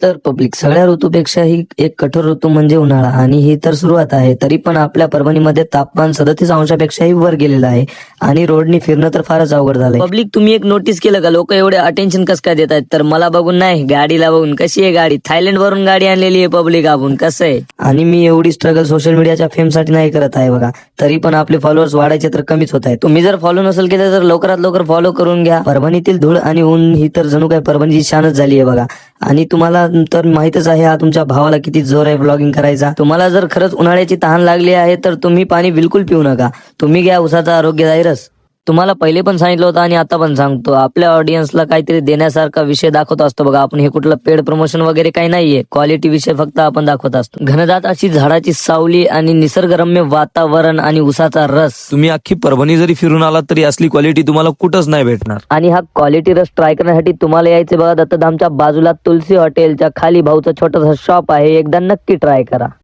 तर पब्लिक सगळ्या ऋतूपेक्षाही एक कठोर ऋतू म्हणजे उन्हाळा आणि ही तर सुरुवात आहे. तरी पण आपल्या परभणीमध्ये तापमान 37 अंशापेक्षाही वर गेलेलं आहे आणि रोडनी फिरणं तर फारच अवघड झालंय. पब्लिक तुम्ही एक नोटीस केलं का लोक एवढे अटेन्शन कसं काय देत आहेत? तर मला बघून नाही, गाडीला बघून. कशी आहे गाडी? थायलंड वरून गाडी आणलेली आहे पब्लिक आपण. कसं आहे? आणि मी एवढी स्ट्रगल सोशल मीडियाच्या फेमसाठी नाही करत आहे बघा. तरी पण आपले फॉलोअर्स वाढायचे तर कमीच होत आहेत. तुम्ही जर फॉलो नसेल केलं तर लवकरात लवकर फॉलो करून घ्या. परभणीतील धूळ आणि ऊन ही तर जणू काय परभणीची शानच झाली आहे बघा. आणि तुम्हाला तर माहितच आहे हा तुमच्या भावाला किती जोर आहे ब्लॉगिंग करायचा. तुम्हाला जर खरंच उन्हाळ्याची तहान लागली आहे तर तुम्ही पाणी बिलकुल पिऊ नका. तुम्ही घ्या उसाचा आरोग्यदायी रस. तुम्हाला पहिले पण सांगितलं होतं आणि आता पण सांगतो, आपल्या ऑडियन्सला काहीतरी देण्यासारखा विषय दाखवत असतो बघा आपण. हे कुठलं पेड प्रमोशन वगैरे काही नाहीये. क्वालिटी विषय फक्त आपण दाखवत असतो. घनदाट अशी झाडाची सावली आणि निसर्गरम्य वातावरण आणि उसाचा रस. तुम्ही अख्खी परभणी जरी फिरून आलात तरी असली क्वालिटी तुम्हाला कुठंच नाही भेटणार. आणि हा क्वालिटी रस ट्राय करण्यासाठी तुम्हाला यायचे बघा दत्तधामच्या बाजूला तुलसी हॉटेलच्या खाली भाऊचा छोटासा शॉप आहे. एकदा नक्की ट्राय करा.